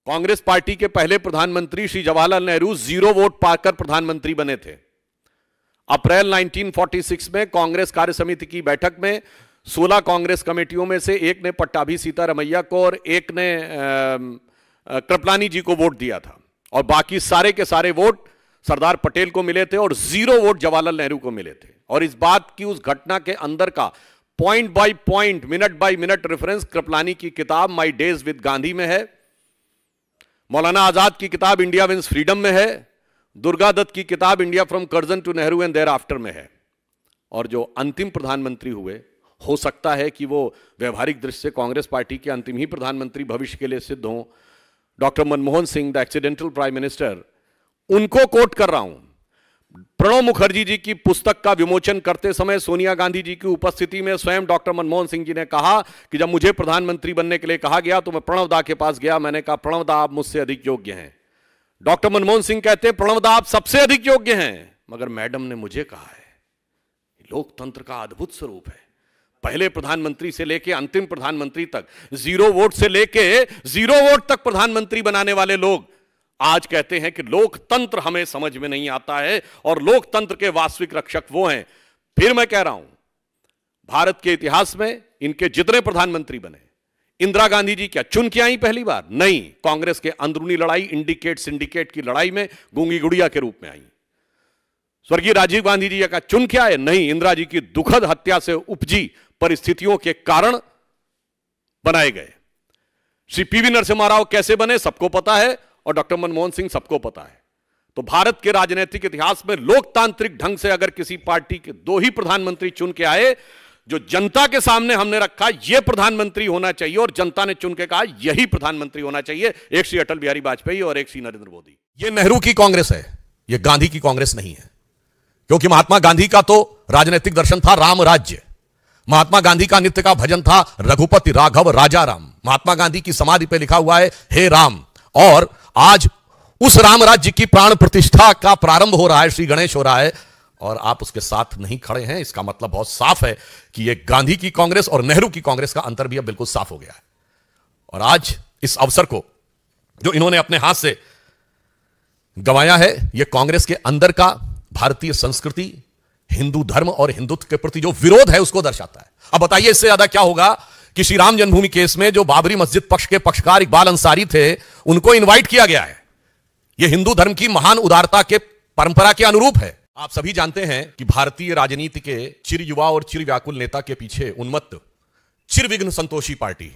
Congress party के पहले प्रधानमंत्री श्री जवाहरलाल नेहरू 0 वोट पाकर प्रधानमंत्री बने थे। अप्रैल 1946 में कांग्रेस कार्य समिति की बैठक में 16 कांग्रेस कमेटियों में से एक ने पट्टाभी सीतारमैया को और एक ने कृपलानी जी को वोट दिया था और बाकी सारे के सारे वोट सरदार पटेल को मिले थे और 0 वोट जवाहरलाल नेहरू को मिले थे। और इस बात की उस घटना के अंदर का point by point, minute by minute reference Kripalani की किताब माई डेज विद गांधी में है, मौलाना आजाद की किताब इंडिया विंस फ्रीडम में है, दुर्गा दत्त की किताब India from Curzon to Nehru and thereafter में है। और जो अंतिम प्रधानमंत्री हुए, हो सकता है कि वो व्यवहारिक दृष्टि से कांग्रेस पार्टी के अंतिम ही प्रधानमंत्री भविष्य के लिए सिद्ध हों, doctor Manmohan Singh, the accidental prime minister, उनको कोट कर रहा हूं। प्रणब मुखर्जी जी की पुस्तक का विमोचन करते समय सोनिया गांधी जी की उपस्थिति में स्वयं डॉक्टर मनमोहन सिंह जी ने कहा कि जब मुझे प्रधानमंत्री बनने के लिए कहा गया तो मैं प्रणब दा के पास गया, मैंने कहा प्रणब दा आप मुझसे अधिक योग्य हैं। डॉक्टर मनमोहन सिंह कहते हैं प्रणब दा आप सबसे अधिक योग्य हैं, मगर मैडम ने मुझे कहा है। लोकतंत्र का अद्भुत स्वरूप है। पहले प्रधानमंत्री से लेकर अंतिम प्रधानमंत्री तक, 0 वोट से लेकर 0 वोट तक प्रधानमंत्री बनाने वाले लोग आज कहते हैं कि लोकतंत्र हमें समझ में नहीं आता है और लोकतंत्र के वास्तविक रक्षक वो हैं। फिर मैं कह रहा हूं, भारत के इतिहास में इनके जितने प्रधानमंत्री बने, इंदिरा गांधी जी क्या चुन के आई पहली बार? नहीं, कांग्रेस के अंदरूनी लड़ाई, इंडिकेट सिंडिकेट की लड़ाई में गूंगी गुड़िया के रूप में आई। स्वर्गीय राजीव गांधी जी का चुन के आए? नहीं, इंदिरा जी की दुखद हत्या से उपजी परिस्थितियों के कारण बनाए गए। श्री पीवी नरसिम्हा राव कैसे बने सबको पता है और डॉक्टर मनमोहन सिंह सबको पता है। तो भारत के राजनीतिक इतिहास में लोकतांत्रिक ढंग से अगर किसी पार्टी के 2 ही प्रधानमंत्री चुन के आए, जो जनता के सामने हमने रखा यह प्रधानमंत्री होना चाहिए और जनता ने चुन के कहा यही प्रधानमंत्री होना चाहिए, एक श्री अटल बिहारी वाजपेयी और एक श्री नरेंद्र मोदी। यह नेहरू की कांग्रेस है, यह गांधी की कांग्रेस नहीं है। क्योंकि महात्मा गांधी का तो राजनीतिक दर्शन था राम राज्य, महात्मा गांधी का नित्य का भजन था रघुपति राघव राजा राम। महात्मा गांधी की समाधि पे लिखा हुआ है हे राम, और आज उस राम राज्य की प्राण प्रतिष्ठा का प्रारंभ हो रहा है, श्री गणेश हो रहा है, और आप उसके साथ नहीं खड़े हैं। इसका मतलब बहुत साफ है कि यह गांधी की कांग्रेस और नेहरू की कांग्रेस का अंतर भी अब बिल्कुल साफ हो गया है। और आज इस अवसर को जो इन्होंने अपने हाथ से गंवाया है, यह कांग्रेस के अंदर का भारतीय संस्कृति, हिंदू धर्म और हिंदुत्व के प्रति जो विरोध है उसको दर्शाता है। अब बताइए इससे ज्यादा क्या होगा कि श्री राम जन्मभूमि केस में जो बाबरी मस्जिद पक्ष के पक्षकार इकबाल अंसारी थे, उनको इनवाइट किया गया है। यह हिंदू धर्म की महान उदारता के परंपरा के अनुरूप है। आप सभी जानते हैं कि भारतीय राजनीति के चिर युवा और चिर व्याकुल नेता के पीछे उन्मत्त चिर विघ्न संतोषी पार्टी,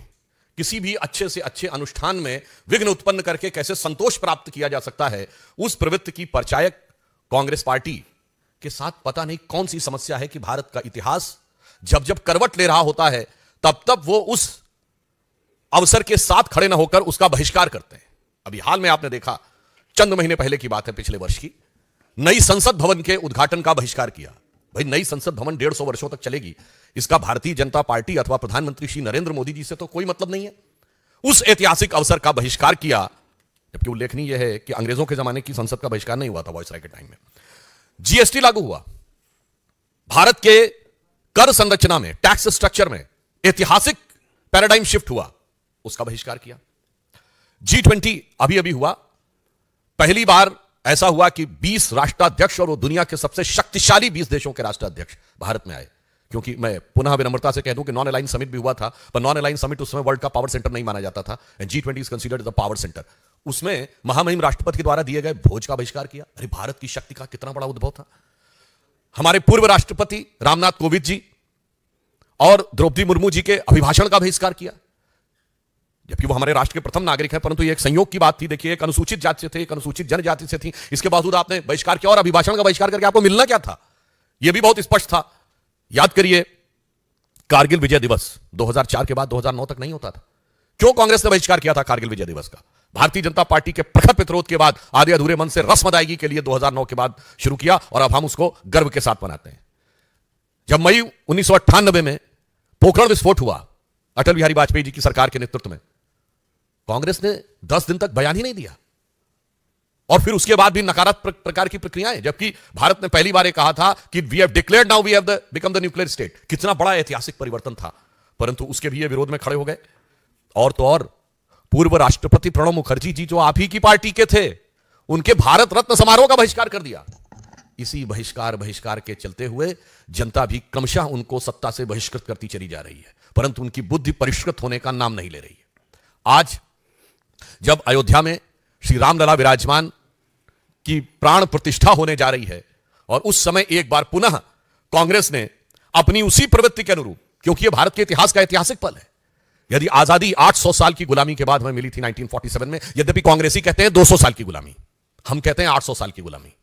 किसी भी अच्छे से अच्छे अनुष्ठान में विघ्न उत्पन्न करके कैसे संतोष प्राप्त किया जा सकता है, उस प्रवृत्ति की परिचायक कांग्रेस पार्टी के साथ पता नहीं कौन सी समस्या है कि भारत का इतिहास जब जब करवट ले रहा होता है तब तब वो उस अवसर के साथ खड़े न होकर उसका बहिष्कार करते हैं। अभी हाल में आपने देखा, चंद महीने पहले की बात है, पिछले वर्ष की, नई संसद भवन के उद्घाटन का बहिष्कार किया। भाई, नई संसद भवन 150 वर्षों तक चलेगी, इसका भारतीय जनता पार्टी अथवा प्रधानमंत्री श्री नरेंद्र मोदी जी से तो कोई मतलब नहीं है। उस ऐतिहासिक अवसर का बहिष्कार किया, जबकि उल्लेखनीय यह है कि अंग्रेजों के जमाने की संसद का बहिष्कार नहीं हुआ था वॉइसराय के टाइम में। जीएसटी लागू हुआ, भारत के कर संरचना में, टैक्स स्ट्रक्चर में ऐतिहासिक पैराडाइम शिफ्ट हुआ, उसका बहिष्कार किया। G20 अभी अभी हुआ, पहली बार ऐसा हुआ कि 20 राष्ट्राध्यक्ष और वो दुनिया के सबसे शक्तिशाली 20 देशों के राष्ट्राध्यक्ष भारत में आए। क्योंकि मैं पुनः विनम्रता से कह दूं कि नॉन अलाइन समिट भी हुआ था, पर नॉन अलाइन समिट उस समय वर्ल्ड का पावर सेंटर नहीं माना जाता था, and G20 is considered the power centre. उसमें महामहिम राष्ट्रपति के द्वारा दिए गए भोज का बहिष्कार किया। अरे, भारत की शक्ति का कितना बड़ा उद्भव था। हमारे पूर्व राष्ट्रपति रामनाथ कोविंद जी और द्रौपदी मुर्मू जी के अभिभाषण का बहिष्कार किया, जबकि वो हमारे राष्ट्र के प्रथम नागरिक हैं, परंतु ये एक संयोग की बात थी। देखिए, एक अनुसूचित जाति से थे, एक अनुसूचित जनजाति से थी, इसके बावजूद आपने बहिष्कार किया, और अभिभाषण का बहिष्कार करके आपको मिलना क्या था, यह भी बहुत स्पष्ट था। याद करिए, कारगिल विजय दिवस 2004 के बाद 2009 तक नहीं होता था। क्यों कांग्रेस ने बहिष्कार किया था कारगिल विजय दिवस का? भारतीय जनता पार्टी के प्रखर प्रतिरोध के बाद आधे अधूरे मन से रस्म अदायगी के लिए 2009 के बाद शुरू किया, और अब हम उसको गर्व के साथ मनाते हैं। जब मई 1998 में पोखरण विस्फोट हुआ अटल बिहारी वाजपेयी जी की सरकार के नेतृत्व में, कांग्रेस ने 10 दिन तक बयान ही नहीं दिया, और फिर उसके बाद भी नकारात्मक प्रकार की प्रक्रियाएं, जबकि भारत ने पहली बार कहा था कि we have declared now we have become the nuclear state. कितना बड़ा ऐतिहासिक परिवर्तन था, परंतु उसके भी ये विरोध में खड़े हो गए। और तो और, पूर्व राष्ट्रपति प्रणब मुखर्जी जी जो आप ही की पार्टी के थे, उनके भारत रत्न समारोह का बहिष्कार कर दिया। इसी बहिष्कार के चलते हुए जनता भी क्रमशः उनको सत्ता से बहिष्कृत करती चली जा रही है, परंतु उनकी बुद्धि परिष्कृत होने का नाम नहीं ले रही है। आज जब अयोध्या में श्री रामलला विराजमान की प्राण प्रतिष्ठा होने जा रही है और उस समय एक बार पुनः कांग्रेस ने अपनी उसी प्रवृत्ति के अनुरूप, क्योंकि यह भारत के इतिहास का ऐतिहासिक पल है, यदि आजादी 800 साल की गुलामी के बाद हमें मिली थी 1947 में, यद्यपि कांग्रेसी कहते हैं 200 साल की गुलामी, हम कहते हैं 800 साल की गुलामी,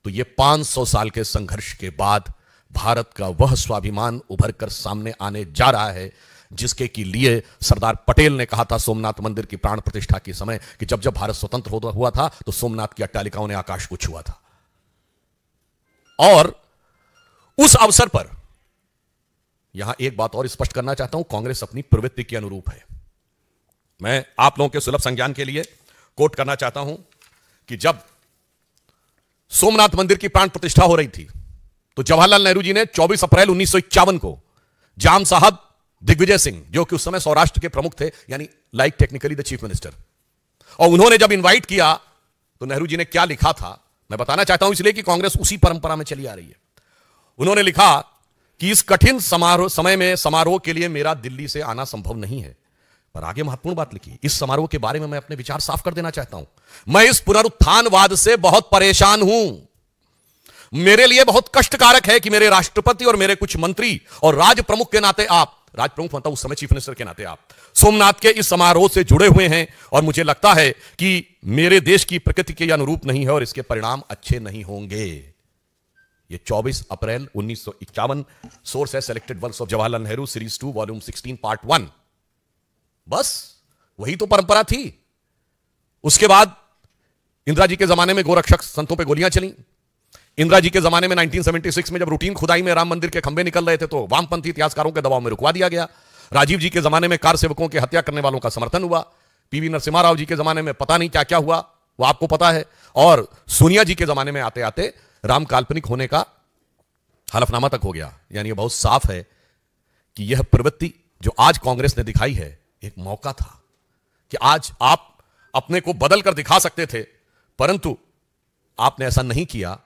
तो यह 500 साल के संघर्ष के बाद भारत का वह स्वाभिमान उभर कर सामने आने जा रहा है जिसके के लिए सरदार पटेल ने कहा था सोमनाथ मंदिर की प्राण प्रतिष्ठा के समय कि जब जब भारत स्वतंत्र हुआ था तो सोमनाथ की अट्टालिकाओं ने आकाश को छुआ था। और उस अवसर पर यहां एक बात और स्पष्ट करना चाहता हूं, कांग्रेस अपनी प्रवृत्ति के अनुरूप है। मैं आप लोगों के सुलभ संज्ञान के लिए कोट करना चाहता हूं कि जब सोमनाथ मंदिर की प्राण प्रतिष्ठा हो रही थी तो जवाहरलाल नेहरू जी ने 24 अप्रैल 1951 को जाम साहब दिग्विजय सिंह, जो कि उस समय सौराष्ट्र के प्रमुख थे, यानी like technically the chief minister, और उन्होंने जब इनवाइट किया तो नेहरू जी ने क्या लिखा था मैं बताना चाहता हूं, इसलिए कि कांग्रेस उसी परंपरा में चली आ रही है। उन्होंने लिखा कि इस कठिन समय में समारोह के लिए मेरा दिल्ली से आना संभव नहीं है, पर आगे महत्वपूर्ण बात लिखी, इस समारोह के बारे में मैं अपने विचार साफ कर देना चाहता हूं। मैं इस पुनरुत्थानवाद से बहुत परेशान हूं। मेरे लिए बहुत कष्टकारक है कि मेरे राष्ट्रपति और मेरे कुछ मंत्री और राज प्रमुख के नाते आप, राज प्रमुख मतलब उस समय चीफ मिनिस्टर के नाते आप सोमनाथ के इस समारोह से जुड़े हुए हैं, और मुझे लगता है कि मेरे देश की प्रकृति के अनुरूप नहीं है और इसके परिणाम अच्छे नहीं होंगे। ये 24 अप्रैल 1951, सोर्स है selected works of Jawaharlal Nehru series 2 volume 16 part 1। बस वही तो परंपरा थी। उसके बाद इंदिरा जी के जमाने में गोरक्षक संतों पे गोलियां चली। इंदिरा जी के जमाने में 1976 में जब रूटीन खुदाई में राम मंदिर के खंभे निकल रहे थे तो वामपंथी इतिहासकारों के दबाव में रुकवा दिया गया। राजीव जी के जमाने में कार सेवकों की हत्या करने वालों का समर्थन हुआ। पीवी नरसिम्हा राव जी के जमाने में पता नहीं क्या क्या हुआ, वो आपको पता है। और सोनिया जी के जमाने में आते आते राम काल्पनिक होने का हलफनामा तक हो गया। यानी यह बहुत साफ है कि यह प्रवृत्ति जो आज कांग्रेस ने दिखाई है, एक मौका था कि आज आप अपने को बदल कर दिखा सकते थे, परंतु आपने ऐसा नहीं किया।